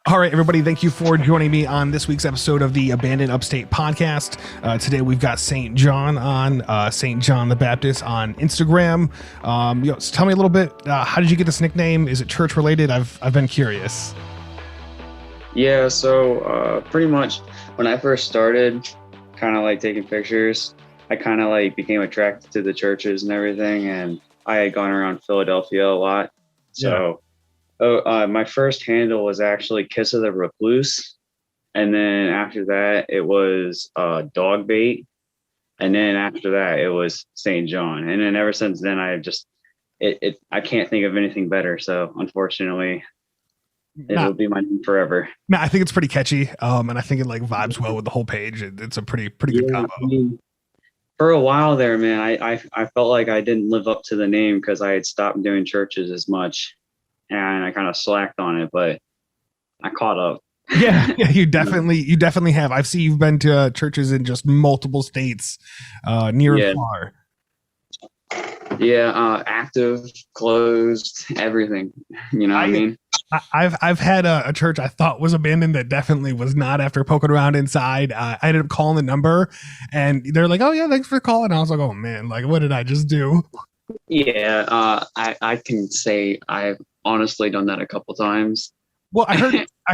All right, everybody, thank you for joining me on this week's episode of the Abandoned Upstate podcast. Today we've got St. John on, St. John the Baptist on Instagram. So tell me a little bit, how did you get this nickname? Is it church related? I've been curious. Yeah, so pretty much when I first started kind of like taking pictures, I kind of like became attracted to the churches and everything. And I had gone around Philadelphia a lot. So my first handle was actually Kiss of the Recluse. And then after that, it was Dog Bait. And then after that, it was St. John. And then ever since then, I just, I can't think of anything better. So unfortunately, it'll be my name forever. I think it's pretty catchy. And I think it like vibes well with the whole page. It's a pretty good combo. I mean, for a while there, man, I felt like I didn't live up to the name because I had stopped doing churches as much and I kind of slacked on it, but I caught up. Yeah, you definitely have. I've seen you've been to churches in just multiple states, near and far. Yeah, active, closed, everything. You know what I mean? I've had a church I thought was abandoned that definitely was not. After poking around inside, I ended up calling the number, and they're like, "Oh yeah, thanks for calling." And I was like, "Oh man, like what did I just do?" Yeah, I can say I've honestly done that a couple times. Well, I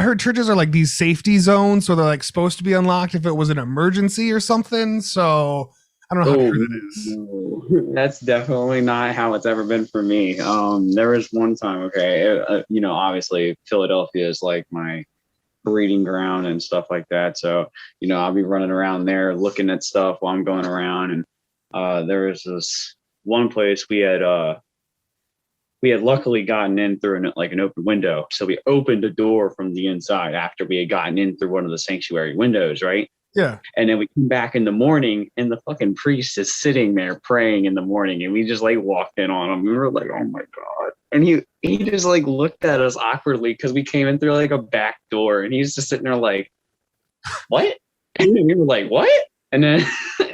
heard churches are like these safety zones, so they're like supposed to be unlocked if it was an emergency or something. So I don't know how true that is. No. That's definitely not how it's ever been for me. There was one time, obviously Philadelphia is like my breeding ground and stuff like that. So, I'll be running around there looking at stuff while I'm going around. And there was this one place we had luckily gotten in through an open window. So we opened the door from the inside after we had gotten in through one of the sanctuary windows, right? Yeah. And then we come back in the morning and the fucking priest is sitting there praying in the morning. And we just like walked in on him. We were like, oh my God. And he just like looked at us awkwardly because we came in through like a back door and he's just sitting there like, what? And we were like, what? And then,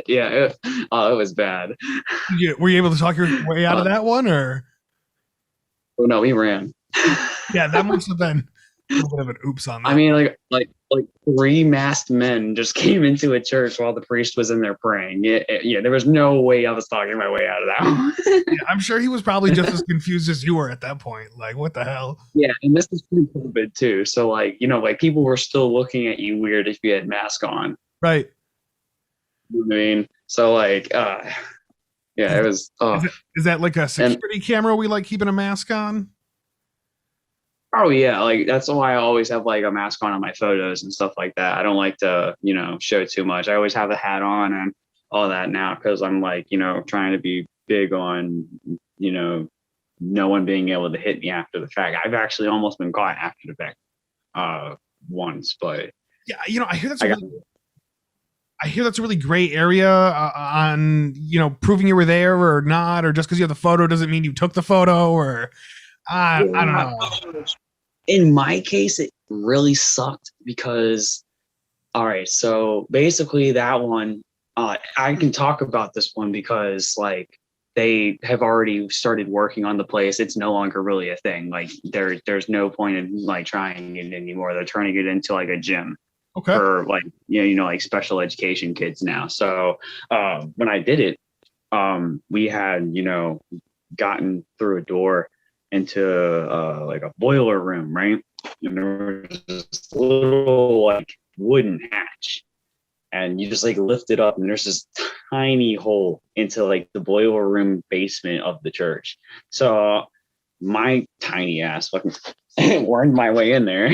it was bad. Yeah, were you able to talk your way out of that one or? Oh no, we ran. Yeah, that must have been a little bit of an oops on that. I mean, like three masked men just came into a church while the priest was in there praying. There was no way I was talking my way out of that one. Yeah, I'm sure he was probably just as confused as you were at that point. Like, what the hell? Yeah, and this is pre-COVID too. So like, people were still looking at you weird if you had mask on. Right. You know what I mean? So like, it was. Is that like a security camera we like keeping a mask on? Oh yeah, like that's why I always have like a mask on my photos and stuff like that. I don't like to, show too much. I always have a hat on and all that now because I'm like, trying to be big on, no one being able to hit me after the fact. I've actually almost been caught after the fact once, but yeah, I hear that's a really gray area on, proving you were there or not, or just because you have the photo doesn't mean you took the photo, or I don't know. In my case, it really sucked because, all right, so basically that one, I can talk about this one because like they have already started working on the place. It's no longer really a thing. Like there's no point in like trying it anymore. They're turning it into like a gym. Okay. For like, like special education kids now. So when I did it, we had, gotten through a door into like a boiler room, right? And there was this little like wooden hatch. And you just like lift it up and there's this tiny hole into like the boiler room basement of the church. So my tiny ass fucking wormed my way in there.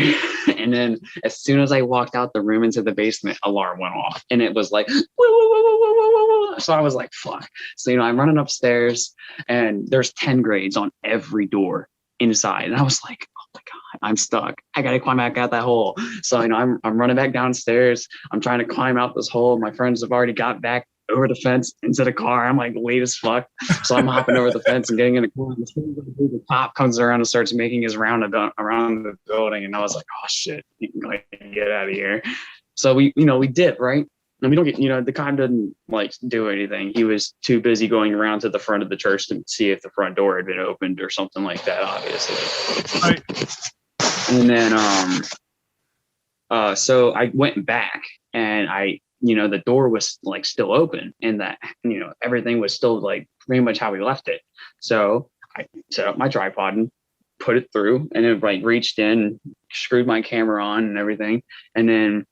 And then as soon as I walked out the room into the basement, alarm went off and it was like, whoa, whoa, whoa, whoa, whoa, whoa, whoa. So I was like, fuck. So, I'm running upstairs and there's 10 grades on every door inside. And I was like, oh my God, I'm stuck. I got to climb back out that hole. So, I'm running back downstairs. I'm trying to climb out this hole. My friends have already got back over the fence into the car. I'm like late as fuck. So I'm hopping over the fence and getting in the car. And the cop comes around and starts making his round around the building. And I was like, oh shit, you can like get out of here. So we did, right? And we don't get, the cop didn't like do anything. He was too busy going around to the front of the church to see if the front door had been opened or something like that, obviously. Right. And then So I went back and the door was like still open and that, everything was still like pretty much how we left it. So I set up my tripod and put it through and it like reached in, screwed my camera on and everything. And then,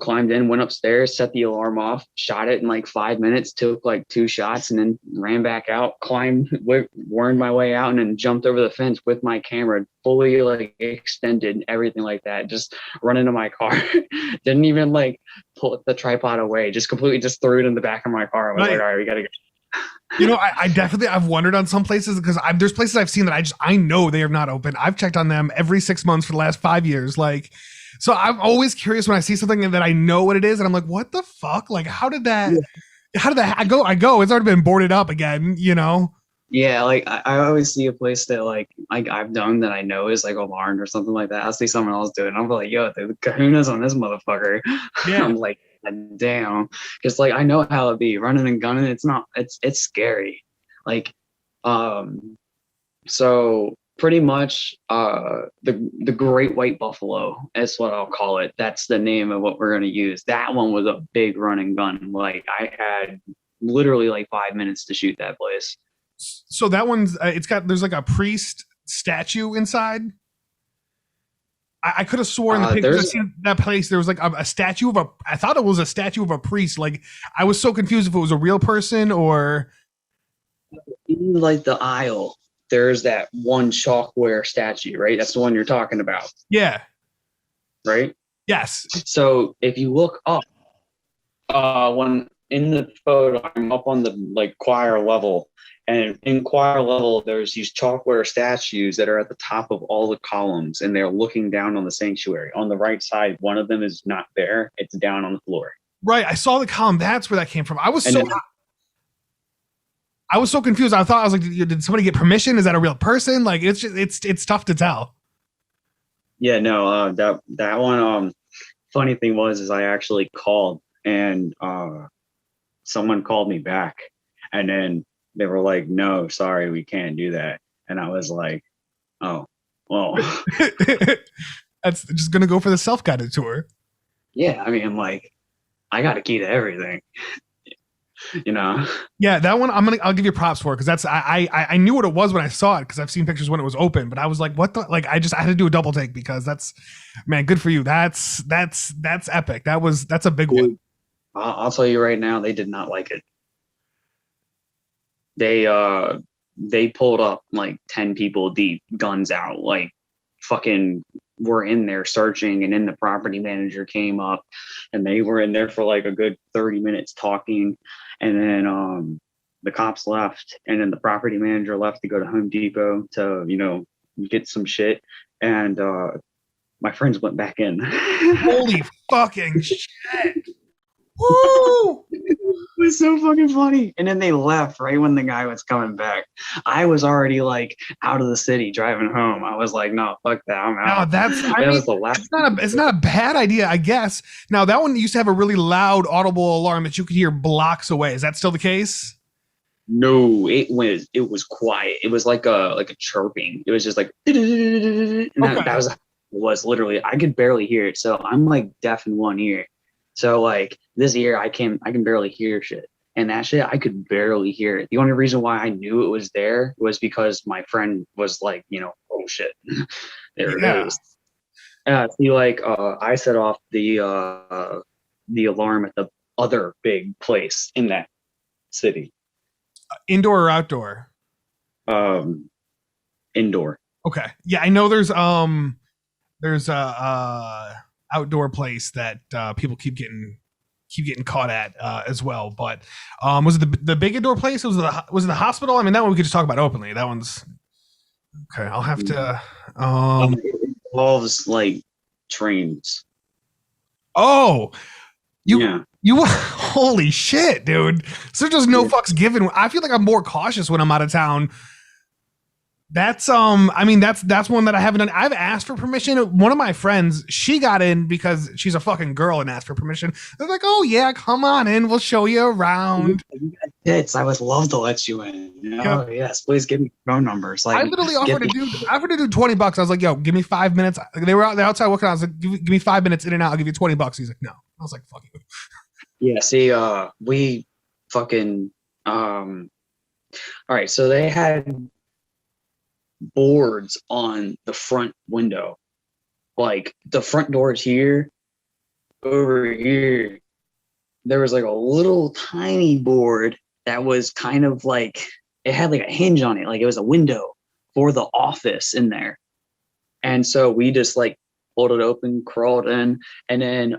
climbed in, went upstairs, set the alarm off, shot it in like 5 minutes, took like 2 shots and then ran back out, wormed my way out and then jumped over the fence with my camera fully like extended, everything like that, just run into my car. Didn't even like pull the tripod away, just completely just threw it in the back of my car. I was like, all right, we gotta go. I've wondered on some places because there's places I've seen that I know they are not open. I've checked on them every 6 months for the last 5 years. Like, so I'm always curious when I see something that I know what it is and I'm like, what the fuck? Like, how did that I go, it's already been boarded up again, Yeah, like I always see a place that like I've done that I know is like alarmed or something like that. I'll see someone else do it and I'm like, yo, the kahuna's on this motherfucker. Yeah. I'm like, damn, because like I know how it be running and gunning. It's scary. Like, so pretty much the great white buffalo is what I'll call it. That's the name of what we're gonna use. That one was a big run and gun. Like I had literally like 5 minutes to shoot that place. So that one's there's like a priest statue inside. I could have sworn the pictures I've seen that place there was like a statue of I thought it was a statue of a priest. Like I was so confused if it was a real person or in like the aisle. There's that one chalkware statue, right? That's the one you're talking about. Yeah. Right? Yes. So if you look up, when in the photo, I'm up on the like choir level, and in choir level, there's these chalkware statues that are at the top of all the columns, and they're looking down on the sanctuary. On the right side, one of them is not there; it's down on the floor. Right. I saw the column. That's where that came from. I was so confused. I was like, did somebody get permission? Is that a real person? Like, it's tough to tell. Yeah, no, that one. Funny thing is I actually called and someone called me back, and then they were like, "No, sorry, we can't do that." And I was like, "Oh, well." That's just gonna go for the self-guided tour. Yeah, I mean, like, I got a key to everything. Yeah, that one I'll give you props for because that's I knew what it was when I saw it because I've seen pictures when it was open, but I was like, what the, like I had to do a double take because that's, man, good for you. That's epic. That's a big one. I'll tell you right now, they did not like it. They pulled up like 10 people deep, guns out, like fucking were in there searching, and then the property manager came up and they were in there for like a good 30 minutes talking, and then the cops left, and then the property manager left to go to Home Depot to get some shit, and my friends went back in. Holy fucking shit. Woo! It was so fucking funny. And then they left right when the guy was coming back. I was already like out of the city driving home. I was like, no, fuck that. I'm out. No, was the last. It's not a bad idea, I guess. Now that one used to have a really loud audible alarm that you could hear blocks away. Is that still the case? No, it was quiet. It was like a chirping. It was just like, and that was literally, I could barely hear it. So I'm like deaf in one ear. So like this year I can barely hear shit, and that shit I could barely hear it. The only reason why I knew it was there was because my friend was like, oh shit, there it is. See, like I set off the alarm at the other big place in that city. Indoor or outdoor? Indoor. Okay. Yeah, I know there's a outdoor place that people keep getting caught at as well. But was it the big indoor place? Was it the hospital? I mean, that one we could just talk about openly. That one's okay. I'll have to. It involves like trains. Oh, you holy shit, dude! So there's just no fucks given. I feel like I'm more cautious when I'm out of town That's I mean that's one that I haven't done. I've asked for permission. One of my friends, she got in because she's a fucking girl and asked for permission. They're like, "Oh yeah, come on in. We'll show you around." Tits, I would love to let you in. Yep. Yes, please give me phone numbers. I literally offered to do $20. I was like, "Yo, give me 5 minutes." They were out the outside working. I was like, give me 5 minutes in and out. I'll give you $20. He's like, "No." I was like, "Fuck you." Yeah, see, we fucking all right, so they had boards on the front window. Like the front door is here, over here. There was like a little tiny board that was kind of like, it had like a hinge on it, like it was a window for the office in there. And so we just like pulled it open, crawled in, and then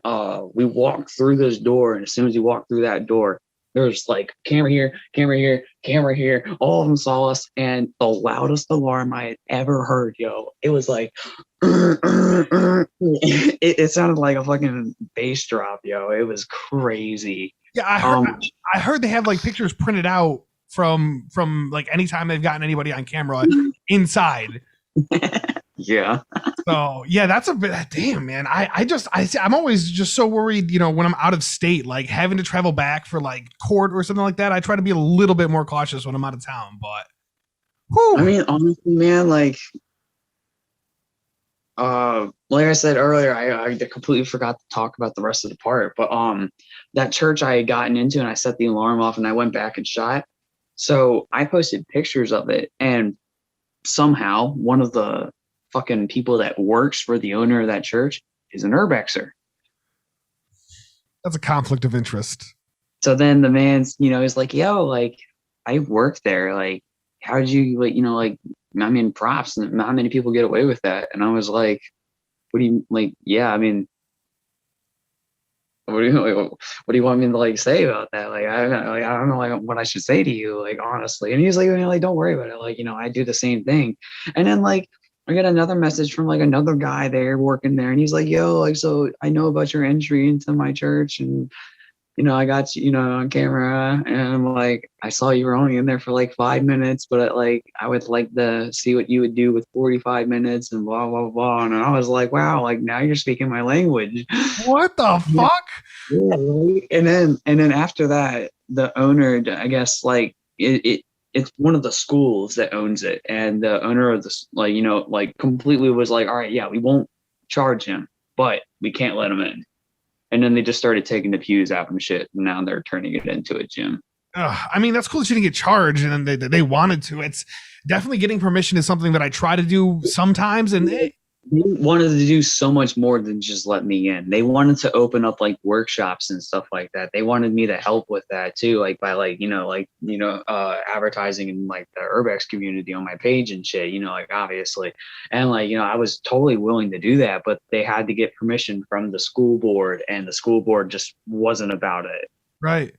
we walked through this door. And as soon as we walked through that door, there's like camera here, camera here, camera here. All of them saw us, and the loudest alarm I had ever heard, yo. It was like, it sounded like a fucking bass drop, yo. It was crazy. Yeah, I heard they have like pictures printed out from like anytime they've gotten anybody on camera inside. Yeah. So yeah, that's a bit damn, man. I'm always just so worried, when I'm out of state, like having to travel back for like court or something like that. I try to be a little bit more cautious when I'm out of town, but whew. I mean, honestly, man, like I said earlier, I completely forgot to talk about the rest of the part, but that church I had gotten into, and I set the alarm off and I went back and shot. So I posted pictures of it, and somehow one of the fucking people that works for the owner of that church is an urbexer. That's a conflict of interest. So then the man's, is like, yo, like I work there. Like, how did you I mean, props. Not many people get away with that. And I was like, what do you like? Yeah, I mean, what do you want me to like say about that? Like, I don't know like what I should say to you, like, honestly. And he's like, don't worry about it. Like, I do the same thing. And then like, I got another message from like another guy there working there, and he's like, yo, like, so I know about your entry into my church, and I got you, on camera, and I'm like, I saw you were only in there for like 5 minutes, but like I would like to see what you would do with 45 minutes and blah blah blah. And I was like, wow, like now you're speaking my language. What the fuck? Yeah, right? And then after that, the owner, I guess, like it's one of the schools that owns it, and the owner of this, like completely was like, all right, yeah, we won't charge him, but we can't let him in. And then they just started taking the pews out and shit, and now they're turning it into a gym. I mean, that's cool that you didn't get charged, and then they wanted to. It's definitely getting permission is something that I try to do sometimes, and they wanted to do so much more than just let me in. They wanted to open up like workshops and stuff like that. They wanted me to help with that too, like by advertising in like the urbex community on my page and shit, like obviously. And like, I was totally willing to do that, but they had to get permission from the school board, and the school board just wasn't about it. Right.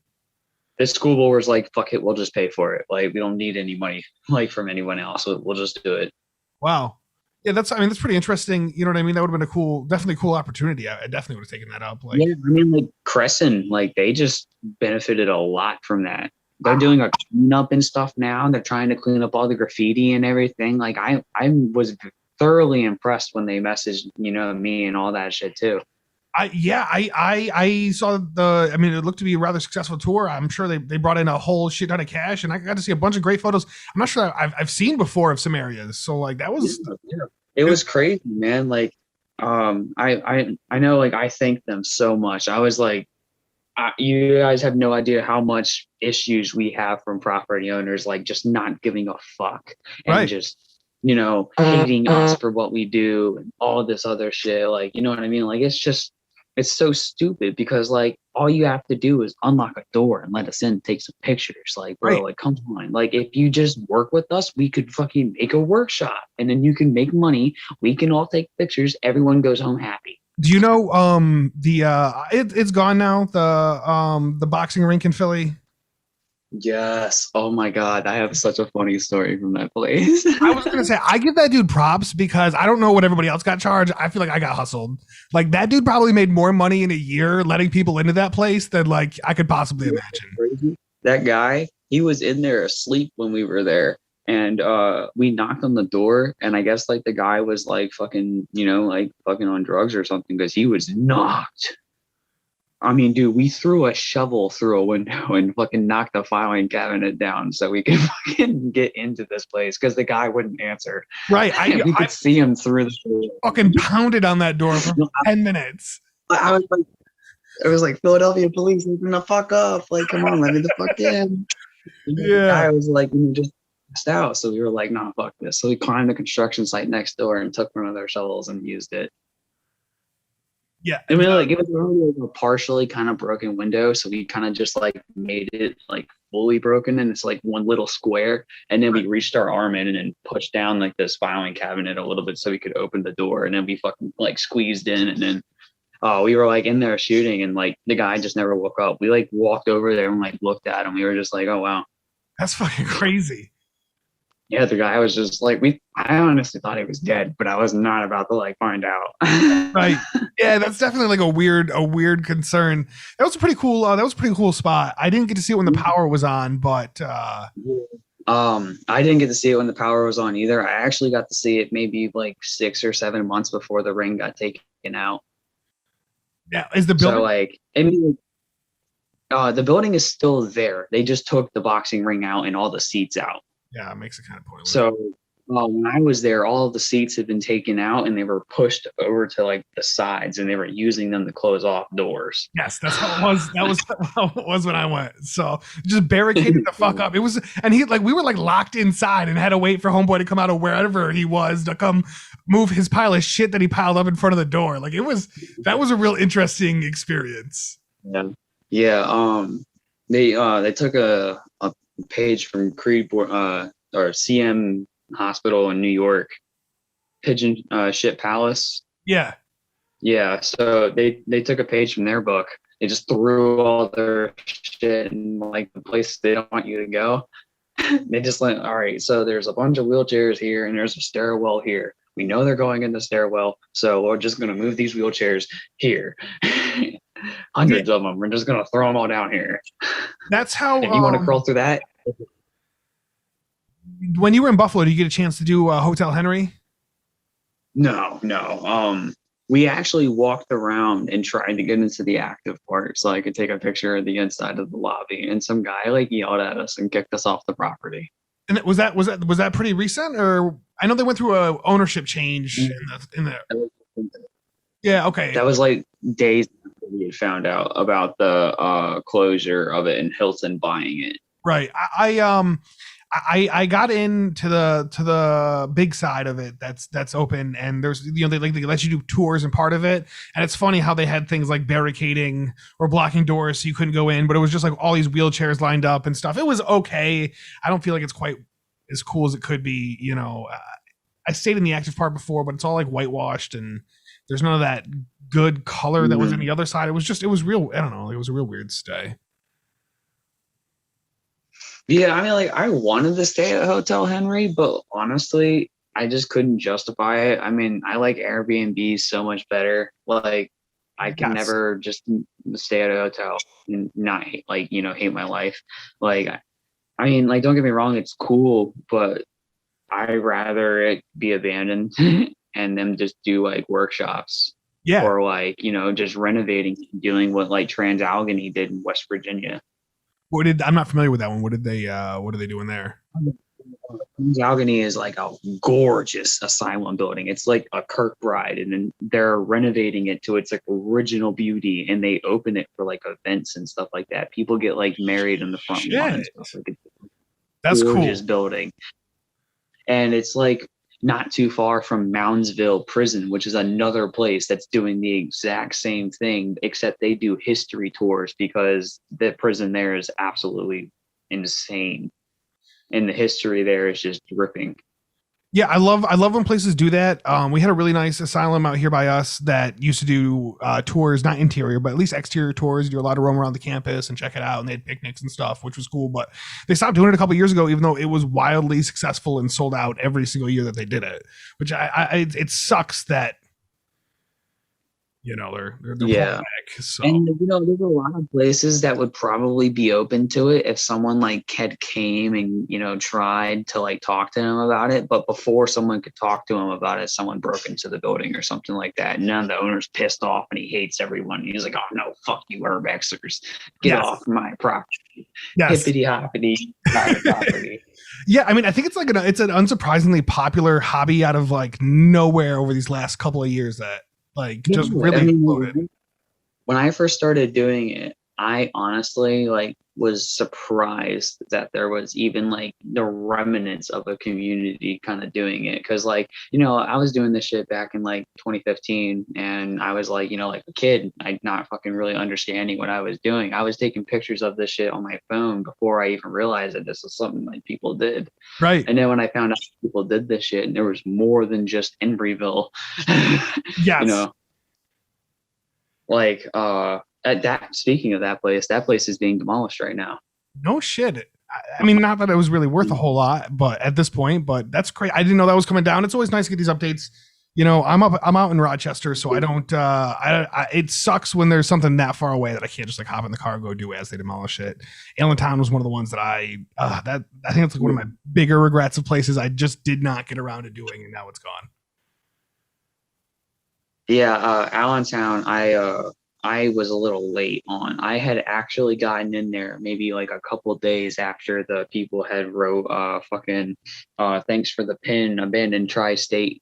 The school board was like, fuck it, we'll just pay for it. Like, we don't need any money like from anyone else. We'll just do it. Wow. Yeah, that's pretty interesting. You know what I mean? That would have been definitely cool opportunity. I definitely would have taken that up. Like, yeah, I mean, like Crescent, like they just benefited a lot from that. They're doing a cleanup and stuff now. They're trying to clean up all the graffiti and everything. Like I was thoroughly impressed when they messaged, me and all that shit too. I saw it looked to be a rather successful tour. I'm sure they brought in a whole shit ton of cash, and I got to see a bunch of great photos. I'm not sure I've seen before of some areas. So like that was, it was crazy, man. Like, I know, like I thank them so much. I was like, you guys have no idea how much issues we have from property owners, like just not giving a fuck and right. Just, hating us for what we do and all this other shit. Like, you know what I mean? Like, it's so stupid because like all you have to do is unlock a door and let us in, take some pictures. Like, bro, right. Like, come on. Like, if you just work with us, we could fucking make a workshop, and then you can make money. We can all take pictures. Everyone goes home happy. Do you know it's gone now, the boxing rink in Philly? Yes. Oh my God. I have such a funny story from that place. I was going to say, I give that dude props because I don't know what everybody else got charged. I feel like I got hustled. Like that dude probably made more money in a year letting people into that place than like I could possibly imagine. That guy, he was in there asleep when we were there. And we knocked on the door, and I guess like the guy was like fucking, like fucking on drugs or something, because he was knocked. I mean, dude, we threw a shovel through a window and fucking knocked the filing cabinet down so we could fucking get into this place, because the guy wouldn't answer. Right. We could see him through the door. Fucking pounded on that door for 10 minutes. I was like, Philadelphia police, open the fuck up. Like, come on, let me the fuck in. Yeah. The guy was like, just passed out. So we were like, nah, fuck this. So we climbed the construction site next door and took one of their shovels and used it. Yeah. I mean, like, it was already like a partially kind of broken window. So we kind of just like made it like fully broken. And it's like one little square. And then we reached our arm in and then pushed down like this filing cabinet a little bit so we could open the door. And then we fucking like squeezed in, and then we were like in there shooting, and like the guy just never woke up. We like walked over there and like looked at him. We were just like, oh wow, that's fucking crazy. Yeah, the guy was just like, I honestly thought he was dead, but I was not about to like find out. Right. Yeah, that's definitely like a weird concern. That was a pretty cool spot. I didn't get to see it when the power was on, but I didn't get to see it when the power was on either. I actually got to see it maybe like 6 or 7 months before the ring got taken out. Yeah, is the building? So like, I mean, the building is still there. They just took the boxing ring out and all the seats out. Yeah, it makes it kind of pointless. So when I was there, all of the seats had been taken out and they were pushed over to like the sides, and they were using them to close off doors. Yes, that's how it was. That was how it was when I went. So just barricaded the fuck up. It was, and we were like locked inside and had to wait for homeboy to come out of wherever he was to come move his pile of shit that he piled up in front of the door. Like that was a real interesting experience. Yeah. Yeah. They took a page from Creed or CM Hospital in New York, Pigeon Shit Palace. Yeah. Yeah. So they took a page from their book. They just threw all their shit in like the place they don't want you to go. They just went, all right, so there's a bunch of wheelchairs here and there's a stairwell here. We know they're going in the stairwell, so we're just going to move these wheelchairs here. Hundreds of them. We're just going to throw them all down here. That's how. If you want to crawl through that. When you were in Buffalo, did you get a chance to do Hotel Henry? No. We actually walked around and tried to get into the active part so I could take a picture of the inside of the lobby. And some guy like yelled at us and kicked us off the property. And was that pretty recent? Or I know they went through a ownership change in the. Yeah. Okay. That was like days after we had found out about the closure of it and Hilton buying it. Right. I got into the big side of it that's open, and there's they let you do tours and part of it, and it's funny how they had things like barricading or blocking doors so you couldn't go in, but it was just like all these wheelchairs lined up and stuff. It was okay. I don't feel like it's quite as cool as it could be. I stayed in the active part before, but it's all like whitewashed and there's none of that good color that was in the other side. It was real. I don't know. It was a real weird stay. Yeah, I mean, like, I wanted to stay at Hotel Henry, but honestly, I just couldn't justify it. I mean, I like Airbnb so much better. Like, I can never just stay at a hotel and not hate my life. Like, I mean, like, don't get me wrong, it's cool, but I'd rather it be abandoned and them just do like workshops. Yeah. Or like, just renovating, dealing with like Trans-Allegheny did in West Virginia. I'm not familiar with that one. What are they doing there? Trans-Allegheny is like a gorgeous asylum building. It's like a Kirkbride, and then they're renovating it to its like original beauty, and they open it for like events and stuff like that. People get like married in the front lawn and stuff. Like, that's gorgeous cool. Building. And it's like not too far from Moundsville Prison, which is another place that's doing the exact same thing, except they do history tours because the prison there is absolutely insane. And the history there is just dripping. Yeah, I love when places do that. We had a really nice asylum out here by us that used to do tours, not interior, but at least exterior tours. You're allowed to roam around the campus and check it out, and they had picnics and stuff, which was cool. But they stopped doing it a couple years ago, even though it was wildly successful and sold out every single year that they did it. Which it sucks that You know, they're Yeah. problematic. So And there's a lot of places that would probably be open to it if someone like had came and tried to like talk to them about it. But before someone could talk to him about it, someone broke into the building or something like that. And now the owner's pissed off and he hates everyone. He's like, "Oh no, fuck you, urbexers, get off my property, hippity hoppity private property." Yeah, I mean, I think it's like it's an unsurprisingly popular hobby out of like nowhere over these last couple of years that like just really exploded. When I first started doing it, I honestly like was surprised that there was even like the remnants of a community kind of doing it. Cause like, I was doing this shit back in like 2015 and I was like, like a kid, I not fucking really understanding what I was doing. I was taking pictures of this shit on my phone before I even realized that this was something like people did. Right. And then when I found out people did this shit and there was more than just Embryville, yes. Like speaking of that place is being demolished right now. No shit. I mean, not that it was really worth a whole lot, but at this point, but that's crazy. I didn't know that was coming down. It's always nice to get these updates. I'm out in Rochester, so I don't, it sucks when there's something that far away that I can't just like hop in the car and go do as they demolish it. Allentown was one of the ones that I think it's like one of my bigger regrets of places I just did not get around to doing, and now it's gone. Yeah, Allentown, I was a little late on. I had actually gotten in there maybe like a couple days after the people had wrote thanks for the pin, abandoned tri-state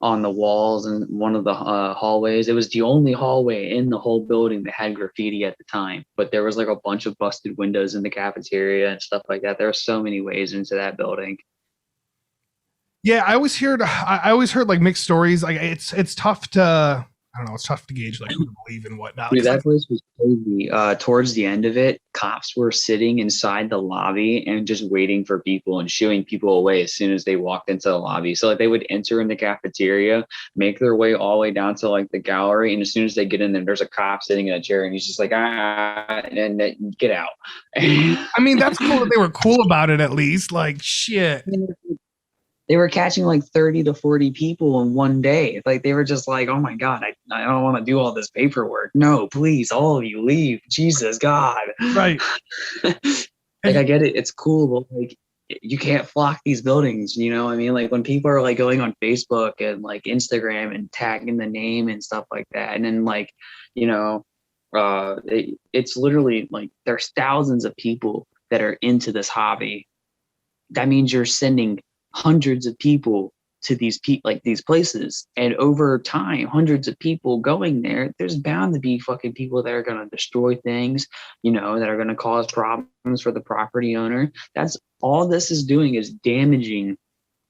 on the walls and one of the hallways. It was the only hallway in the whole building that had graffiti at the time, but there was like a bunch of busted windows in the cafeteria and stuff like that. There are so many ways into that building. Yeah, I always heard like mixed stories. Like it's tough to, I don't know, it's tough to gauge like who to believe and whatnot. Dude, that place was crazy. Towards the end of it, cops were sitting inside the lobby and just waiting for people and shooing people away as soon as they walked into the lobby. So like they would enter in the cafeteria, make their way all the way down to like the gallery, and as soon as they get in there, there's a cop sitting in a chair, and he's just like and get out. I mean, that's cool that they were cool about it at least. Like shit. They were catching like 30 to 40 people in one day. Like they were just like, "Oh my God, I don't want to do all this paperwork. No, please, all of you leave. Jesus, God." Right. Like I get it. It's cool, but like you can't flock these buildings. You know what I mean? Like when people are like going on Facebook and like Instagram and tagging the name and stuff like that. And then like, it's literally like there's thousands of people that are into this hobby. That means you're sending hundreds of people to these places, and over time, hundreds of people going there, there's bound to be fucking people that are going to destroy things, that are going to cause problems for the property owner. That's all this is doing, is damaging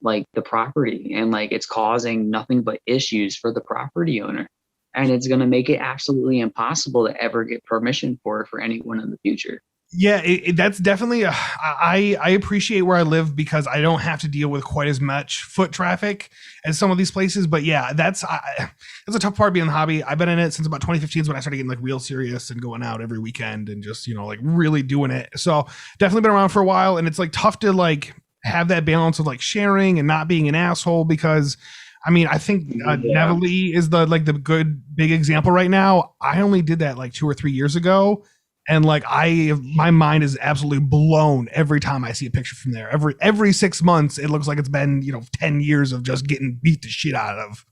like the property, and like it's causing nothing but issues for the property owner, and it's going to make it absolutely impossible to ever get permission for anyone in the future. Yeah, that's definitely I appreciate where I live because I don't have to deal with quite as much foot traffic as some of these places. But yeah, that's a tough part of being in the hobby. I've been in it since about 2015 is when I started getting like real serious and going out every weekend and just, like really doing it. So definitely been around for a while, and it's like tough to like have that balance of like sharing and not being an asshole, because I mean, I think Neville is the good big example right now. I only did that like 2 or 3 years ago. And like my mind is absolutely blown every time I see a picture from there. Every 6 months, it looks like it's been 10 years of just getting beat the shit out of.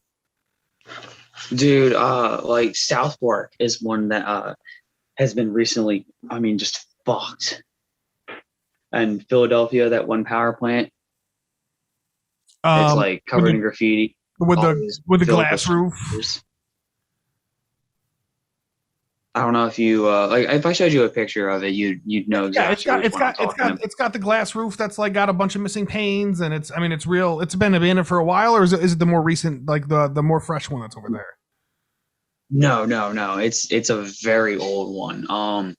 Dude, like South Park is one that has been recently, I mean, just fucked. And Philadelphia, that one power plant, it's like covered in graffiti with the glass roof. I don't know if you like if I showed you a picture of it, you'd know exactly. Yeah, it's got the glass roof that's like got a bunch of missing panes, and it's real. It's been abandoned for a while, or is it the more recent, like the more fresh one that's over there? No. It's a very old one.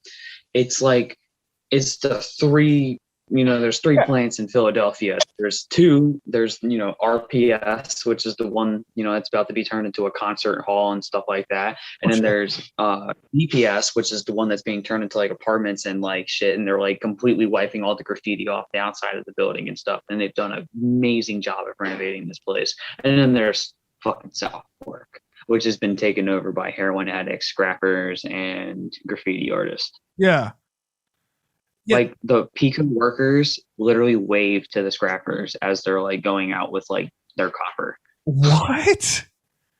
It's the three. There's 3 plants in Philadelphia. There's 2. There's, RPS, which is the one, that's about to be turned into a concert hall and stuff like that. And then there's BPS, which is the one that's being turned into like apartments and like shit. And they're like completely wiping all the graffiti off the outside of the building and stuff. And they've done an amazing job of renovating this place. And then there's fucking South Park, which has been taken over by heroin addicts, scrappers, and graffiti artists. Yeah. Like the Pico workers literally wave to the scrappers as they're like going out with like their copper. What?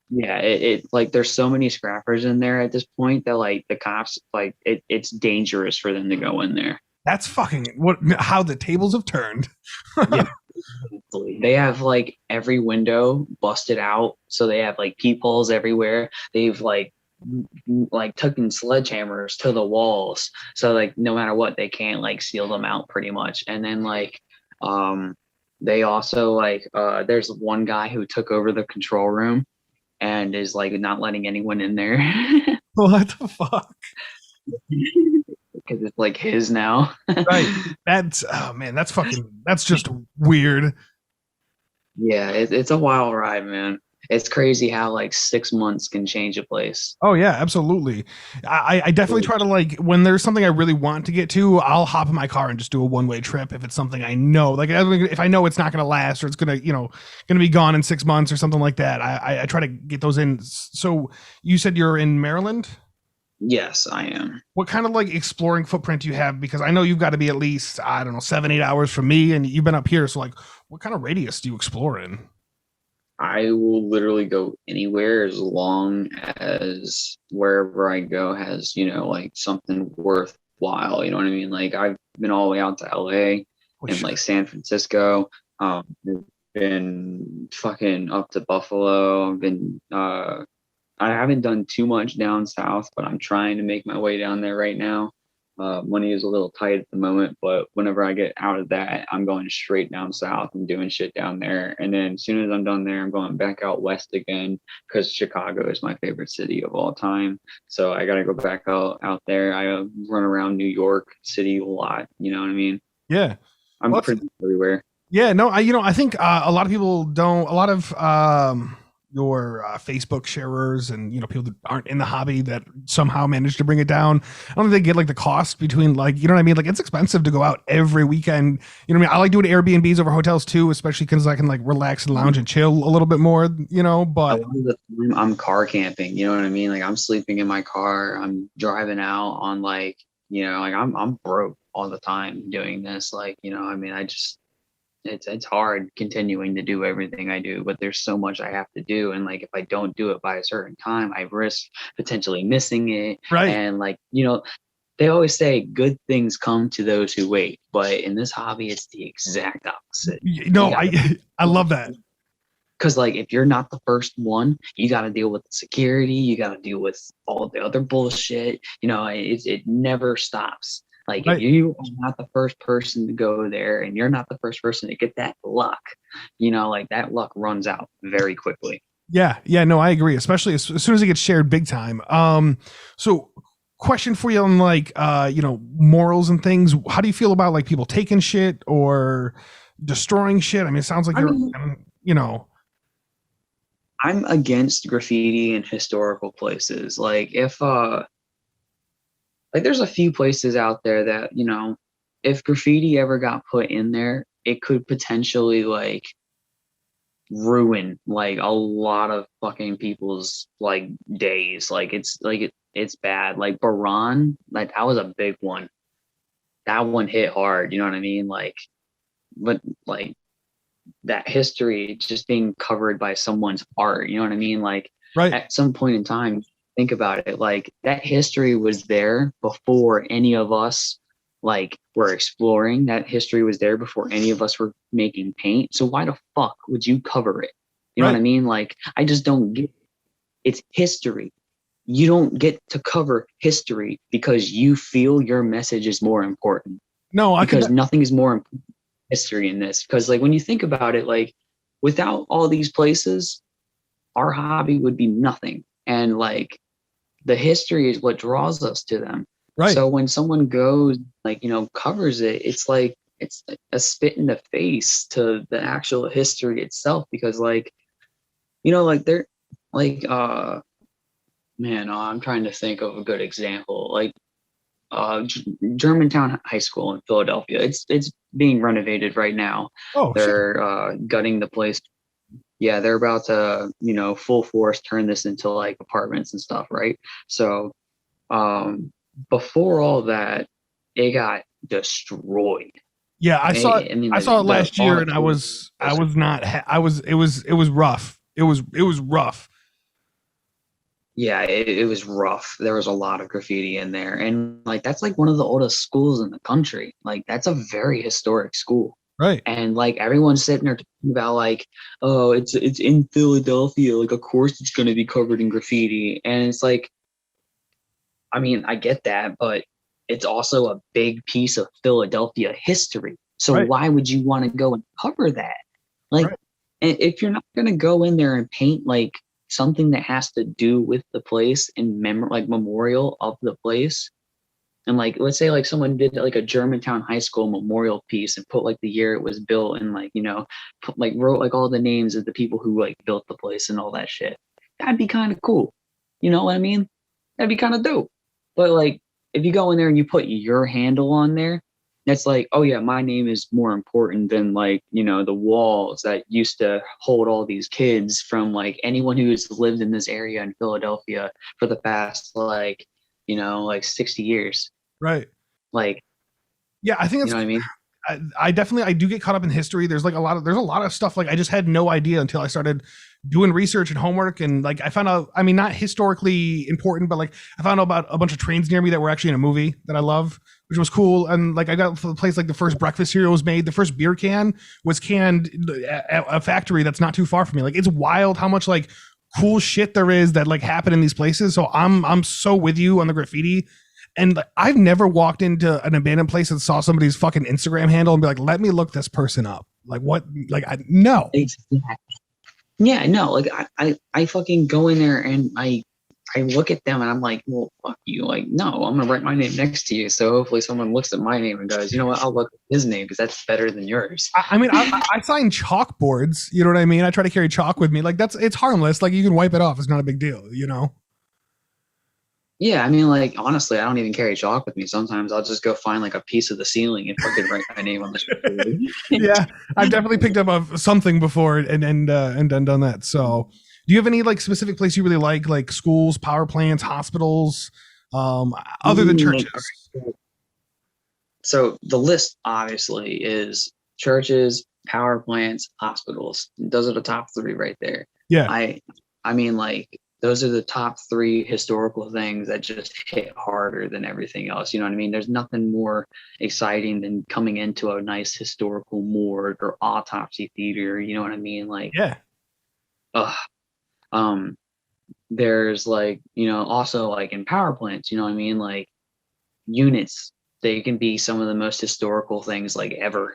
Yeah, it like there's so many scrappers in there at this point that like the cops like it's dangerous for them to go in there. That's fucking how the tables have turned. Yeah. They have like every window busted out, so they have like peepholes everywhere. They've like taken sledgehammers to the walls, so like no matter what they can't like seal them out pretty much. And then like they also like there's one guy who took over the control room and is like not letting anyone in there. What the fuck? Because it's like his now. Right. That's that's just weird. Yeah, it's a wild ride, man. It's crazy how like 6 months can change a place. Oh yeah, absolutely. I definitely try to like when there's something I really want to get to, I'll hop in my car and just do a one-way trip if it's something I know. Like if I know it's not going to last or it's going to be gone in 6 months or something like that. I try to get those in. So you said you're in Maryland? Yes, I am. What kind of like exploring footprint do you have? Because I know you've got to be at least, I don't know, 7-8 hours from me, and you've been up here. So like, what kind of radius do you explore in? I will literally go anywhere as long as wherever I go has, like something worthwhile. You know what I mean? Like I've been all the way out to LA and like San Francisco. Been fucking up to Buffalo. I've been I haven't done too much down south, but I'm trying to make my way down there right now. Money is a little tight at the moment, but whenever I get out of that, I'm going straight down south and doing shit down there. And then as soon as I'm done there, I'm going back out west again because Chicago is my favorite city of all time. So I got to go back out there. I run around New York City a lot. You know what I mean? Yeah. I'm pretty everywhere. Yeah, no, I think a lot of people don't, a lot of your Facebook sharers and people that aren't in the hobby that somehow manage to bring it down. I don't think they get like the cost between like, you know what I mean? Like it's expensive to go out every weekend. You know what I mean? I like doing Airbnbs over hotels too, especially because I can like relax and lounge and chill a little bit more, but a lot of the time I'm car camping, you know what I mean? Like I'm sleeping in my car, I'm driving out on like, like I'm broke all the time doing this. Like, I mean, it's hard continuing to do everything I do, but there's so much I have to do. And like, if I don't do it by a certain time, I risk potentially missing it. Right. And like, they always say good things come to those who wait, but in this hobby, it's the exact opposite. I love that. Cause like, if you're not the first one, you got to deal with the security. You got to deal with all the other bullshit. It never stops. Like if you are not the first person to go there and you're not the first person to get that luck, like that luck runs out very quickly. Yeah. No, I agree. Especially as soon as it gets shared big time. So question for you on like, morals and things. How do you feel about like people taking shit or destroying shit? I mean, it sounds like I'm against graffiti in historical places. Like if, like there's a few places out there that, if graffiti ever got put in there, it could potentially like ruin like a lot of fucking people's like days. Like it's bad. Like Baran, like that was a big one. That one hit hard, you know what I mean? Like, but like that history just being covered by someone's art, you know what I mean? Like at some point in time, think about it, like that history was there before any of us like were exploring. That history was there before any of us were making paint. So why the fuck would you cover it? You know what I mean? Like I just don't get it. It's history. You don't get to cover history because you feel your message is more important. No, because nothing is more important than history in this. Because like when you think about it, like without all these places, our hobby would be nothing. And like the history is what draws us to them. Right. So when someone goes like, covers it, it's like, it's a spit in the face to the actual history itself. Because like, like they're like, I'm trying to think of a good example. Like Germantown High School in Philadelphia. It's being renovated right now. Oh, they're gutting the place. they're about to, full force turn this into like apartments and stuff, right? So before all that, it got destroyed. Yeah, I saw it. I mean, I saw it last year, and it was rough. It was rough. Yeah, it was rough. There was a lot of graffiti in there, and like that's like one of the oldest schools in the country. Like that's a very historic school, right? And like everyone's sitting there talking about like, oh, it's in Philadelphia. Like, of course it's going to be covered in graffiti, and it's like, I mean, I get that, but it's also a big piece of Philadelphia history. So why would you want to go and cover that? Like, if you're not going to go in there and paint like something that has to do with the place and like memorial of the place. And like, let's say like someone did like a Germantown High School memorial piece and put like the year it was built and like, wrote like all the names of the people who like built the place and all that shit. That'd be kind of cool. You know what I mean? That'd be kind of dope. But like, if you go in there and you put your handle on there, that's like, oh yeah, my name is more important than like, the walls that used to hold all these kids from like anyone who's lived in this area in Philadelphia for the past like, like 60 years. Right. Like, yeah, I think that's, you know what I mean? I do get caught up in history. There's a lot of stuff like I just had no idea until I started doing research and homework, and like I found out, I mean, not historically important, but like I found out about a bunch of trains near me that were actually in a movie that I love, which was cool. And like I got to the place, like the first breakfast cereal was made, the first beer can was canned at a factory that's not too far from me. Like it's wild how much like cool shit there is that like happen in these places. So I'm so with you on the graffiti. And like, I've never walked into an abandoned place and saw somebody's fucking Instagram handle and be like, let me look this person up. Like what? Like no. Exactly. Yeah, no, like I fucking go in there and I look at them and I'm like, well, fuck you. Like, no, I'm gonna write my name next to you. So hopefully someone looks at my name and goes, you know what, I'll look at his name because that's better than yours. I mean, I sign chalkboards, you know what I mean? I try to carry chalk with me. Like it's harmless. Like you can wipe it off. It's not a big deal, Yeah, I mean, like, honestly, I don't even carry chalk with me. Sometimes I'll just go find like a piece of the ceiling and fucking write my name on the Yeah, I've definitely picked up something before and done that. So do you have any like specific place you really like schools, power plants, hospitals, other than churches? So the list obviously is churches, power plants, hospitals. Those are the top three right there. Yeah. I mean, like, those are the top three historical things that just hit harder than everything else. You know what I mean? There's nothing more exciting than coming into a nice historical morgue or autopsy theater. You know what I mean? Like, yeah. There's like, also like in power plants, you know what I mean? Like units, they can be some of the most historical things like ever.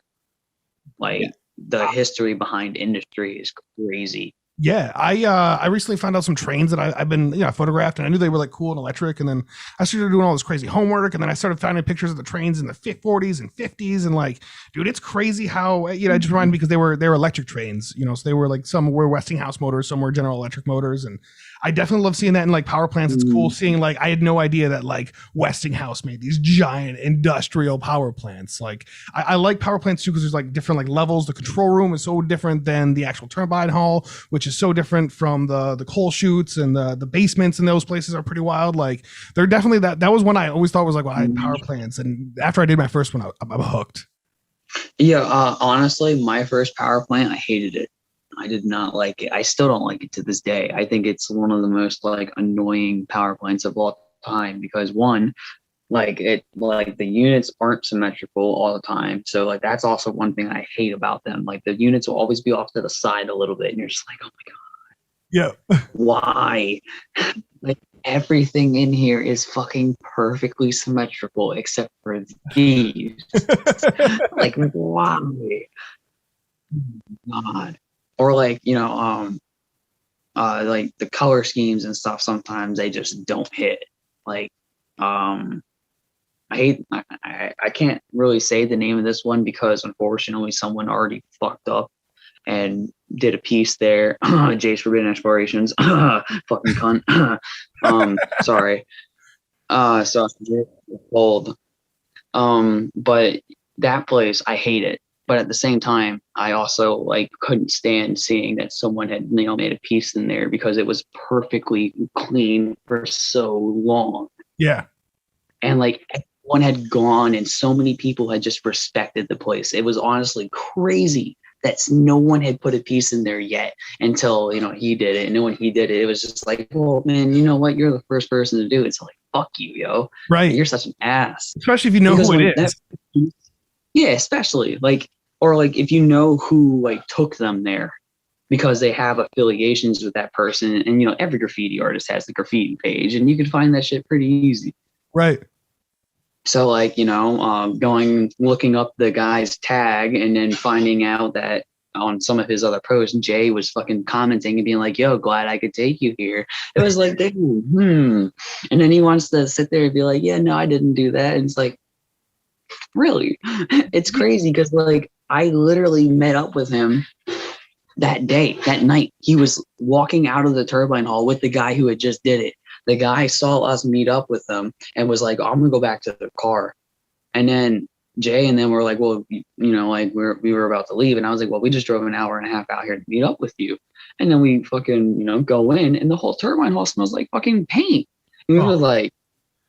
Like the history behind industry is crazy. Yeah, I recently found out some trains that I've been photographed, and I knew they were like cool and electric, and then I started doing all this crazy homework, and then I started finding pictures of the trains in the 40s and 50s, and like, dude, it's crazy how it just reminded me because they were electric trains, so they were like some were Westinghouse motors, some were General Electric motors, and I definitely love seeing that in like power plants. It's cool seeing like I had no idea that like Westinghouse made these giant industrial power plants. Like I like power plants too because there's like different like levels. The control room is so different than the actual turbine hall, which is so different from the coal chutes, and the basements in those places are pretty wild. Like they're definitely that was one I always thought was like, well, I had power plants, and after I did my first one, I'm hooked. Yeah, honestly, my first power plant, I hated it. I did not like it. I still don't like it to this day. I think it's one of the most like annoying power plants of all time because one, like the units aren't symmetrical all the time. So like that's also one thing I hate about them. Like the units will always be off to the side a little bit, and you're just like, oh my god, yeah, why? Like everything in here is fucking perfectly symmetrical except for these. Like why? God. Or like, like the color schemes and stuff, sometimes they just don't hit. Like, I can't really say the name of this one because unfortunately someone already fucked up and did a piece there. Jay's Forbidden Explorations. Fucking cunt. Sorry. So old. But that place, I hate it. But at the same time, I also like couldn't stand seeing that someone had, you know, made a piece in there because it was perfectly clean for so long. Yeah. And like everyone had gone and so many people had just respected the place. It was honestly crazy that no one had put a piece in there yet until, you know, he did it. And then when he did it, it was just like, well, man, you know what? You're the first person to do it. It's like, fuck you, yo. Right. You're such an ass. Especially if you know Because who it is. Yeah, especially like, or like if you know who like took them there because they have affiliations with that person. And, you know, every graffiti artist has the graffiti page and you can find that shit pretty easy. Right. So like, you know, looking up the guy's tag and then finding out that on some of his other posts, Jay was fucking commenting and being like, yo, glad I could take you here. It was like, And then he wants to sit there and be like, yeah, no, I didn't do that. And it's like, really? It's crazy because like I literally met up with him that night. He was walking out of the Turbine Hall with the guy who had just did it. The guy saw us meet up with them and was like, oh, I'm gonna go back to the car. And then Jay and then we're like, well, you know, like we were about to leave. And I was like, well, we just drove an hour and a half out here to meet up with you. And then we fucking, you know, go in and the whole Turbine Hall smells like fucking paint. And we were like,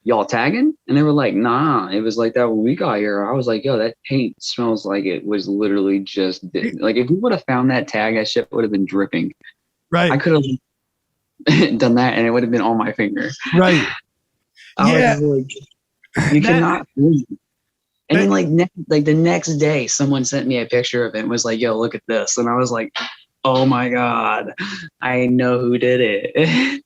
y'all tagging? And they were like, nah, it was like that when we got here. I was like, yo, that paint smells like it was literally just like if we would have found that tag, that shit would have been dripping. Right. I could have done that and it would have been on my finger. Right. I was like, you cannot breathe. And then like the next day someone sent me a picture of it and was like, yo, look at this. And I was like, oh my God, I know who did it.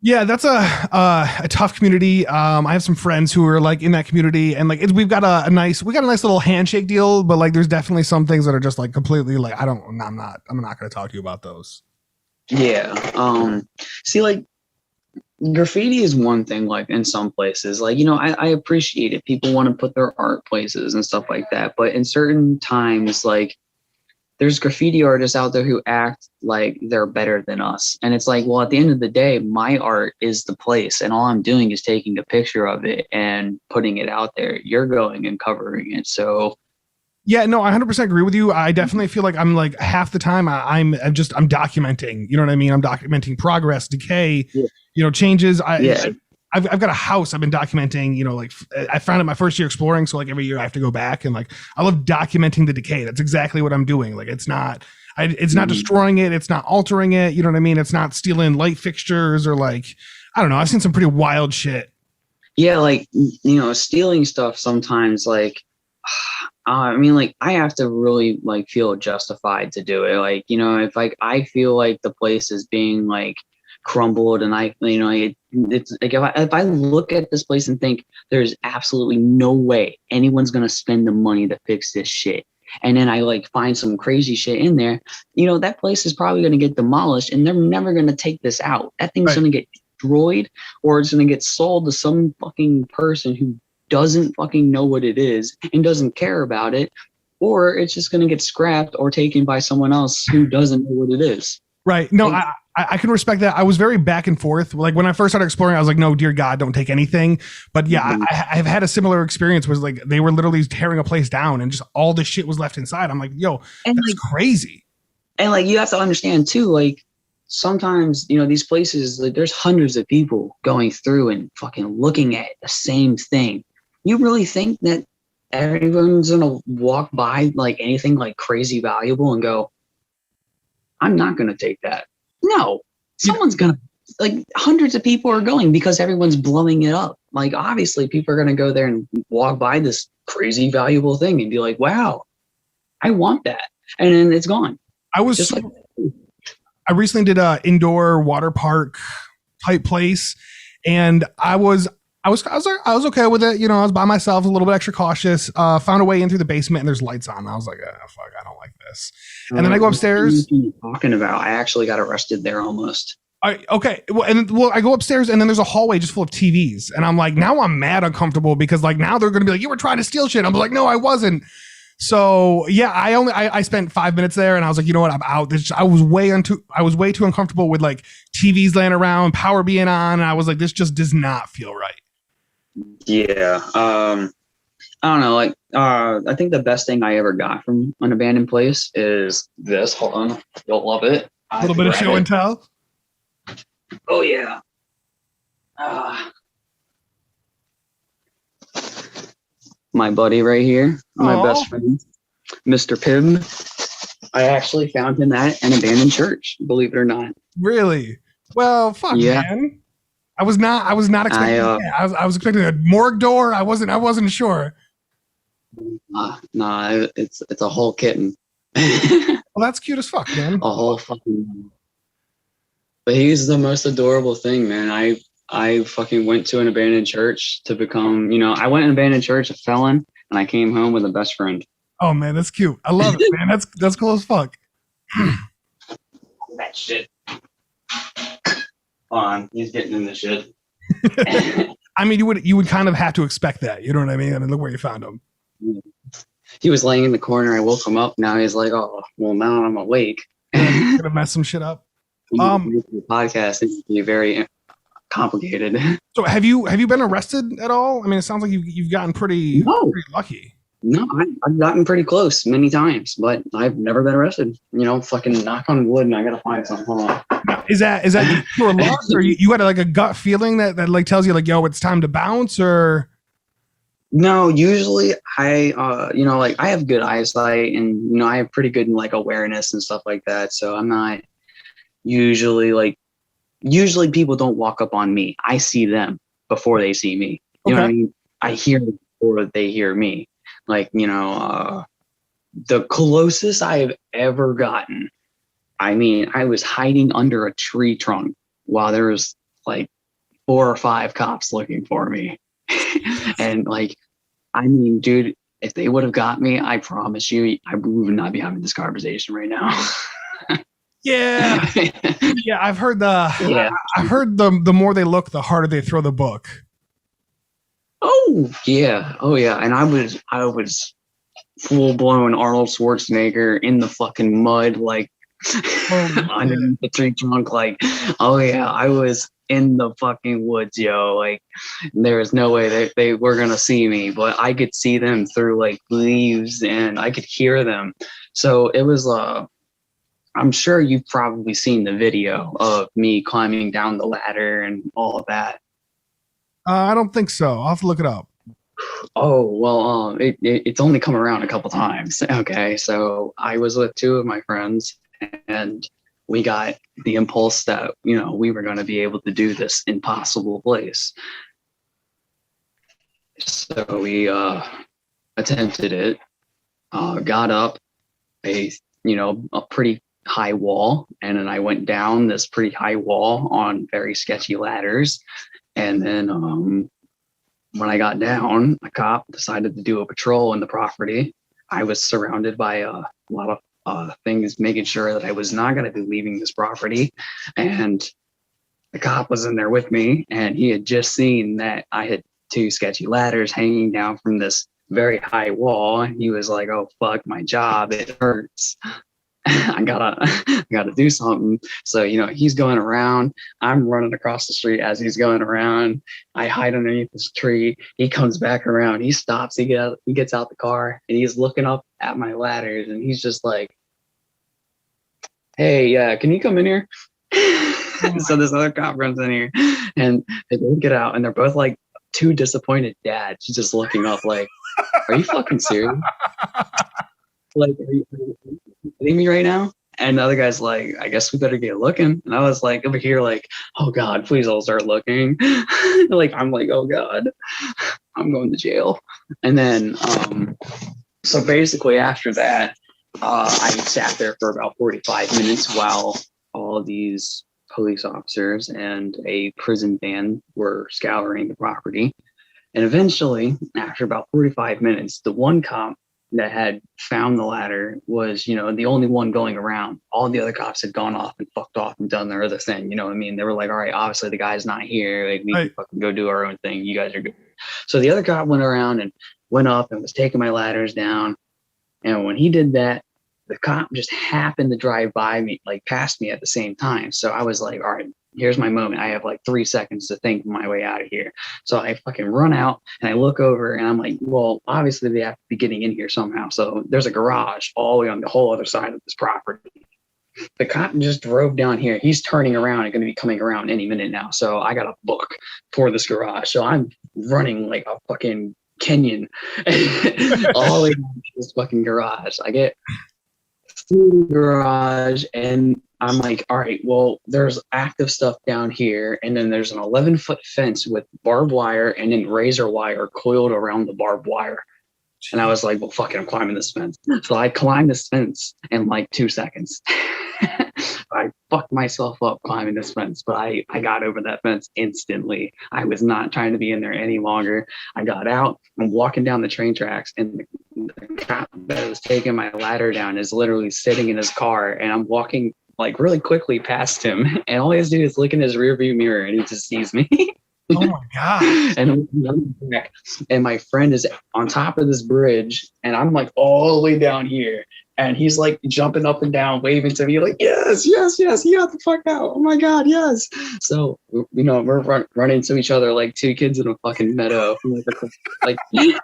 Yeah, that's a tough community. I have some friends who are like in that community, and like we've got a nice little handshake deal, but like there's definitely some things that are just like completely like I'm not going to talk to you about those. Yeah. See, like graffiti is one thing. Like in some places, like, you know, I appreciate it. People want to put their art places and stuff like that, but in certain times, like, there's graffiti artists out there who act like they're better than us. And it's like, well, at the end of the day, my art is the place. And all I'm doing is taking a picture of it and putting it out there. You're going and covering it. So yeah, no, I 100% agree with you. I definitely feel like I'm like half the time I'm documenting, you know what I mean? I'm documenting progress, decay, you know, changes. I've got a house I've been documenting, you know, like I found it my first year exploring. So like every year I have to go back and like, I love documenting the decay. That's exactly what I'm doing. Like, it's not destroying it. It's not altering it. You know what I mean? It's not stealing light fixtures or like, I don't know. I've seen some pretty wild shit. Yeah. Like, you know, stealing stuff sometimes, like, I mean, like I have to really like feel justified to do it. Like, you know, if like, I feel like the place is being like crumbled and I, you know, it's like if I look at this place and think there's absolutely no way anyone's going to spend the money to fix this shit. And then I like find some crazy shit in there, you know, that place is probably going to get demolished and they're never going to take this out. That thing's going to get destroyed or it's going to get sold to some fucking person who doesn't fucking know what it is and doesn't care about it. Or it's just going to get scrapped or taken by someone else who doesn't know what it is. Right. No, I can respect that. I was very back and forth. Like when I first started exploring, I was like, no, dear God, don't take anything. But yeah, I've had a similar experience where like they were literally tearing a place down and just all the shit was left inside. I'm like, yo, and that's like, crazy. And like, you have to understand too, like sometimes, you know, these places, like there's hundreds of people going through and fucking looking at the same thing. You really think that everyone's going to walk by like anything like crazy valuable and go, I'm not going to take that. No, someone's going to, like hundreds of people are going because everyone's blowing it up. Like obviously people are going to go there and walk by this crazy valuable thing and be like, wow, I want that. And then it's gone. I recently did a indoor water park type place and I was okay with it. You know, I was by myself, a little bit extra cautious, found a way in through the basement and there's lights on. I was like, oh, fuck, I don't like this. And then I go upstairs. What are you talking about? I actually got arrested there almost. Okay. Well, I go upstairs and then there's a hallway just full of TVs. And I'm like, now I'm mad uncomfortable because like now they're going to be like, you were trying to steal shit. I'm like, no, I wasn't. So yeah, I spent 5 minutes there and I was like, you know what? I'm out. I was way too uncomfortable with like TVs laying around, power being on. And I was like, this just does not feel right. Yeah. I don't know, like I think the best thing I ever got from an abandoned place is this. Hold on, you'll love it. A little bit of show and tell. Oh yeah. My buddy right here, my best friend, Mr. Pim. I actually found him at an abandoned church, believe it or not. Really? Well, fuck, Yeah. man. I was not expecting that. I was expecting a morgue door. I wasn't sure. Nah, it's a whole kitten. Well, that's cute as fuck, man. A whole fucking. But he's the most adorable thing, man. I fucking went to an abandoned church to become, I went to an abandoned church, a felon, and I came home with a best friend. Oh man, that's cute. I love it, man. That's cool as fuck. That shit. Hold on, he's getting in the shit. I mean, you would kind of have to expect that. You know what I mean? I mean, look where you found him. He was laying in the corner. I woke him up. Now he's like, oh, well, now I'm awake. Gonna mess some shit up. The podcast is very complicated. So have you been arrested at all? I mean, it sounds like you've gotten pretty lucky. No, I've gotten pretty close many times, but I've never been arrested. Fucking knock on wood, and I gotta find something. Hold on. Is that pure luck, or you had like a gut feeling that like tells you like, yo, it's time to bounce, or? No, usually I I have good eyesight, and I have pretty good like awareness and stuff like that. So I'm not usually people don't walk up on me. I see them before they see me. You know what I mean? I hear them before they hear me. Like, the closest I have ever gotten, I mean, I was hiding under a tree trunk while there was like 4 or 5 cops looking for me. And like, I mean, dude, if they would have got me, I promise you, I would not be having this conversation right now. Yeah. Yeah, I've heard the more they look, the harder they throw the book. Oh yeah. And I was full blown Arnold Schwarzenegger in the fucking mud, like underneath the tree trunk. Like, oh yeah, I was in the fucking woods, yo. Like, there was no way they were gonna see me, but I could see them through like leaves, and I could hear them. So it was I'm sure you've probably seen the video of me climbing down the ladder and all of that. I don't think so. I'll have to look it up. Oh, well, it's only come around a couple times. Okay, so I was with 2 of my friends, and we got the impulse that, we were going to be able to do this impossible place. So we attempted it, got up a pretty high wall, and then I went down this pretty high wall on very sketchy ladders. And then when I got down, a cop decided to do a patrol in the property. I was surrounded by a lot of things, making sure that I was not going to be leaving this property. And the cop was in there with me, and he had just seen that I had 2 sketchy ladders hanging down from this very high wall. And he was like, oh, fuck my job. It hurts. I gotta do something. So, he's going around. I'm running across the street as he's going around. I hide underneath this tree. He comes back around. He stops. He gets out the car, and he's looking up at my ladders, and he's just like, hey, can you come in here? So this other cop runs in here, and they both get out, and they're both like 2 disappointed dads just looking up like, are you fucking serious? Like, are you kidding me right now? And the other guy's like, I guess we better get looking. And I was like over here like, oh God, please don't start looking. Like, I'm like, oh God, I'm going to jail. And then, so basically after that, I sat there for about 45 minutes while all of these police officers and a prison van were scouring the property. And eventually, after about 45 minutes, the one cop that had found the ladder was, the only one going around. All the other cops had gone off and fucked off and done their other thing. You know what I mean? They were like, all right, obviously the guy's not here. Like, we can fucking go do our own thing. You guys are good. So the other cop went around and went up and was taking my ladders down. And when he did that, the cop just happened to drive by me, like past me at the same time. So I was like, all right, here's my moment. I have like 3 seconds to think my way out of here. So I fucking run out and I look over and I'm like, well, obviously they have to be getting in here somehow. So there's a garage all the way on the whole other side of this property. The cop just drove down here. He's turning around and going to be coming around any minute now. So I got a book for this garage. So I'm running like a fucking Kenyan all the way down to this fucking garage. I get through the garage and I'm like, all right, well, there's active stuff down here. And then there's an 11-foot fence with barbed wire and then razor wire coiled around the barbed wire. And I was like, well, fuck it, I'm climbing this fence. So I climbed this fence in like 2 seconds. I fucked myself up climbing this fence, but I got over that fence instantly. I was not trying to be in there any longer. I got out. I'm walking down the train tracks, and the cop that was taking my ladder down is literally sitting in his car, and I'm walking like really quickly past him, and all he has to do is look in his rearview mirror, and he just sees me. Oh my god! And my friend is on top of this bridge, and I'm like all the way down here, and he's like jumping up and down, waving to me like, yes, yes, yes, you got the fuck out. Oh my god, yes. So we're running to each other like two kids in a fucking meadow. Like we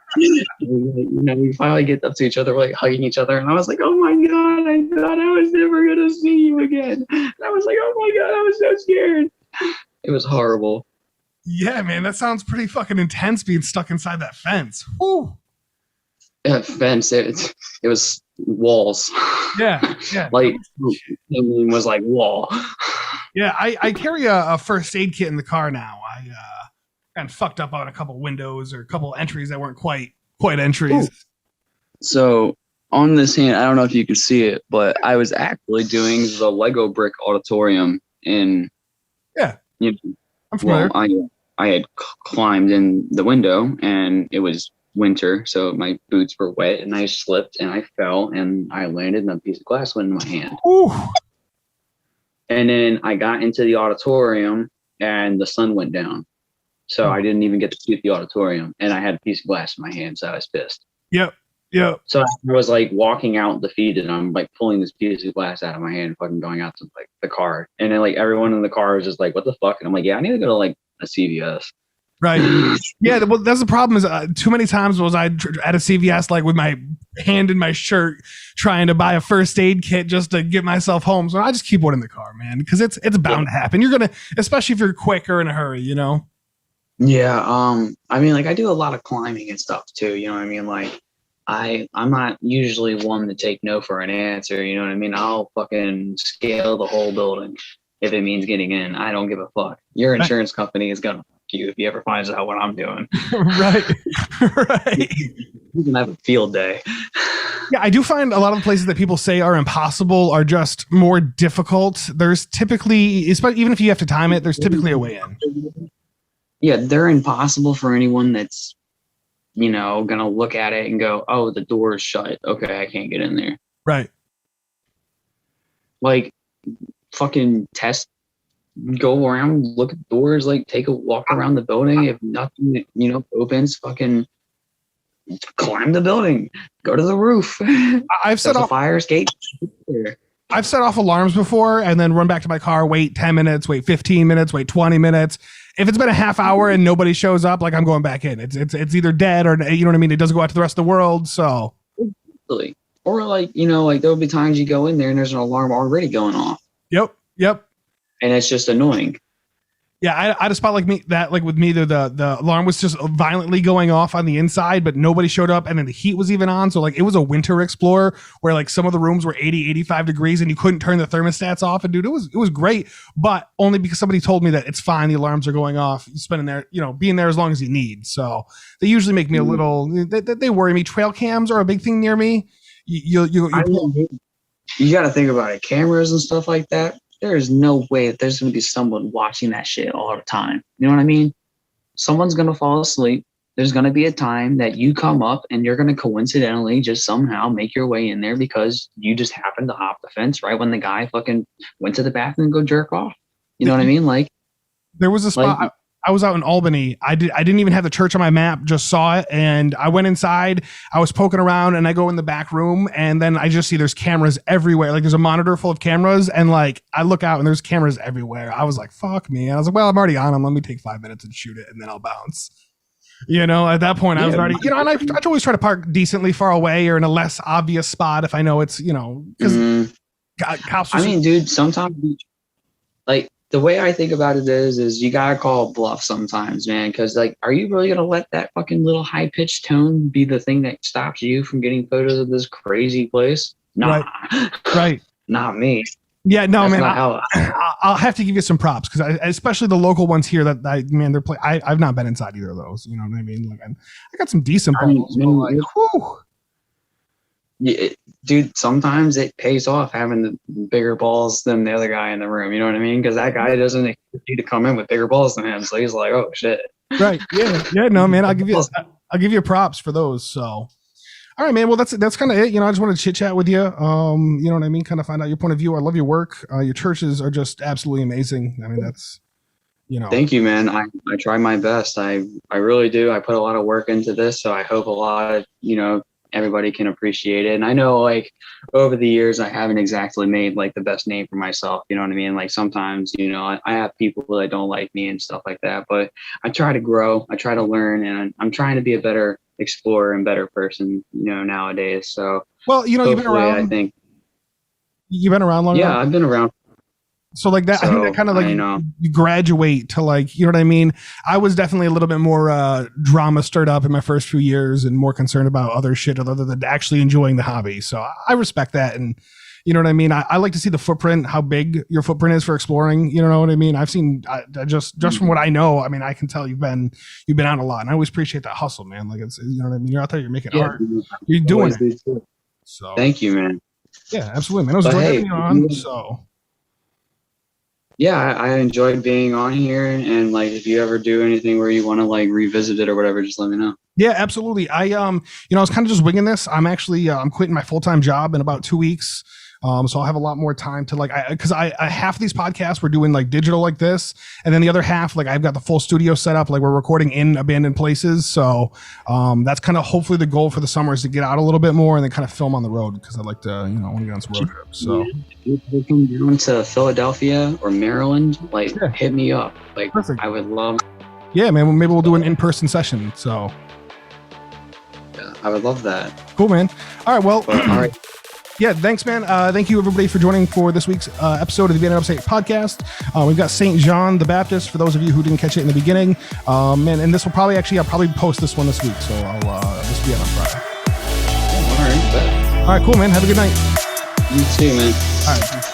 finally get up to each other, we're like hugging each other, and I was like, oh my god, I thought I was never gonna see you again. And I was like, oh my god, I was so scared. It was horrible. Yeah, man, that sounds pretty fucking intense being stuck inside that fence. Whew. Fence, it was walls. Yeah. Like it was like wall. Yeah, I carry a first aid kit in the car now. I got fucked up on a couple windows or a couple entries that weren't quite entries. Ooh. So on this hand, I don't know if you can see it, but I was actually doing the Lego brick auditorium in. Yeah. I'm familiar. Well, I had climbed in the window and it was winter, so my boots were wet and I slipped and I fell and I landed and a piece of glass went in my hand. Ooh. And then I got into the auditorium and the sun went down. So I didn't even get to see the auditorium and I had a piece of glass in my hand, so I was pissed. Yep. So I was like walking out defeated and I'm like pulling this piece of glass out of my hand, fucking going out to like the car. And then like everyone in the car was just like, what the fuck? And I'm like, yeah, I need to go to like a CVS. Right. Yeah. Well, that's the problem is too many times was I at a CVS, like with my hand in my shirt, trying to buy a first aid kit just to get myself home. So I just keep one in the car, man, because it's bound to happen. You're going to, especially if you're quick or in a hurry, you know? Yeah. I mean, like I do a lot of climbing and stuff too. You know what I mean? Like, I'm not usually one to take no for an answer. You know what I mean? I'll fucking scale the whole building if it means getting in. I don't give a fuck. Your insurance company is going to fuck you if he ever finds out what I'm doing. Right. You can have a field day. Yeah, I do find a lot of the places that people say are impossible are just more difficult. There's typically, even if you have to time it, there's typically a way in. Yeah, they're impossible for anyone that's gonna look at it and go, oh, the door is shut. Okay, I can't get in there. Right. Like, fucking test, go around, look at doors, like take a walk around the building. If nothing, opens, fucking climb the building, go to the roof. I've set off fire escape. I've set off alarms before and then run back to my car, wait 10 minutes, wait 15 minutes, wait 20 minutes. If it's been a half hour and nobody shows up, like I'm going back in. It's either dead or, you know what I mean? It doesn't go out to the rest of the world. So. Or like there'll be times you go in there and there's an alarm already going off. Yep. And it's just annoying. Yeah, I had a spot like with me, the alarm was just violently going off on the inside, but nobody showed up, and then the heat was even on. So like it was a winter Explorer where like some of the rooms were 80, 85 degrees, and you couldn't turn the thermostats off. And dude, it was great, but only because somebody told me that it's fine. The alarms are going off. You're spending there, being there as long as you need. So they usually make me a little. They worry me. Trail cams are a big thing near me. You got to think about it. Cameras and stuff like that. There is no way that there's going to be someone watching that shit all the time. You know what I mean? Someone's going to fall asleep. There's going to be a time that you come up and you're going to coincidentally just somehow make your way in there because you just happened to hop the fence right when the guy fucking went to the bathroom and go jerk off. You know what I mean? Like there was a spot. I was out in Albany. I didn't even have the church on my map, just saw it. And I went inside, I was poking around, and I go in the back room, and then I just see there's cameras everywhere. Like there's a monitor full of cameras, and like I look out and there's cameras everywhere. I was like, fuck me. And I was like, well, I'm already on them. Let me take 5 minutes and shoot it, and then I'll bounce. You know, at that point I was already, you know, and I always try to park decently far away or in a less obvious spot if I know it's, you know, because cops. I mean, dude, sometimes like the way I think about it is you gotta call bluff sometimes, man. Because like, are you really gonna let that fucking little high pitched tone be the thing that stops you from getting photos of this crazy place? Nah, right. Not me. Yeah, no, That's man. I'll have to give you some props because especially the local ones here that they're playing. I've not been inside either of those. You know what I mean? Like I got some decent balls. Like, whew. Yeah, dude, sometimes it pays off having the bigger balls than the other guy in the room. You know what I mean? Because that guy doesn't expect you to come in with bigger balls than him, so he's like, "Oh shit." Right? Yeah. No, man. I'll give you props for those. So. All right, man. Well, that's kind of it. You know, I just want to chit chat with you. You know what I mean? Kind of find out your point of view. I love your work. Your churches are just absolutely amazing. I mean, that's, you know. Thank you, man. I try my best. I really do. I put a lot of work into this, so I hope a lot of, you know, everybody can appreciate it. And I know like over the years, I haven't exactly made like the best name for myself. You know what I mean? Like sometimes, you know, I have people that don't like me and stuff like that, but I try to grow. I try to learn, and I'm trying to be a better explorer and better person, you know, nowadays. So, well, you know, you've been around. I think you've been around long enough. Yeah, I've been around. So like that, I think that kind of like you graduate to like, you know what I mean? I was definitely a little bit more drama stirred up in my first few years and more concerned about other shit other than actually enjoying the hobby. So I respect that. And you know what I mean? I like to see the footprint, how big your footprint is for exploring. You know what I mean? I've seen just from what I know, I mean, I can tell you've been out a lot, and I always appreciate that hustle, man. Like it's, you know what I mean? You're out there, you're making art, you're doing it. So thank you, man. Yeah, absolutely, man. It was great having you on. So. Yeah, I enjoyed being on here, and like if you ever do anything where you want to like revisit it or whatever, just let me know. Yeah, absolutely. I you know, I was kind of just winging this. I'm actually I'm quitting my full-time job in about 2 weeks. So I'll have a lot more time to like, because I half of these podcasts we're doing like digital like this, and then the other half like I've got the full studio set up, like we're recording in abandoned places. So that's kind of hopefully the goal for the summer is to get out a little bit more and then kind of film on the road because I like to, you know, I want to get on some road trips. So if you come down to Philadelphia or Maryland, like hit me up. Like perfect. I would love. Yeah, man. Well, maybe we'll do an in-person session. So yeah, I would love that. Cool, man. All right. Well. All right. Yeah, thanks, man. Thank you, everybody, for joining for this week's episode of the Abandoned Upstate podcast. We've got St. John the Baptist, for those of you who didn't catch it in the beginning. And this will probably I'll probably post this one this week, so this will be out on Friday. All right, cool, man. Have a good night. You too, man. All right.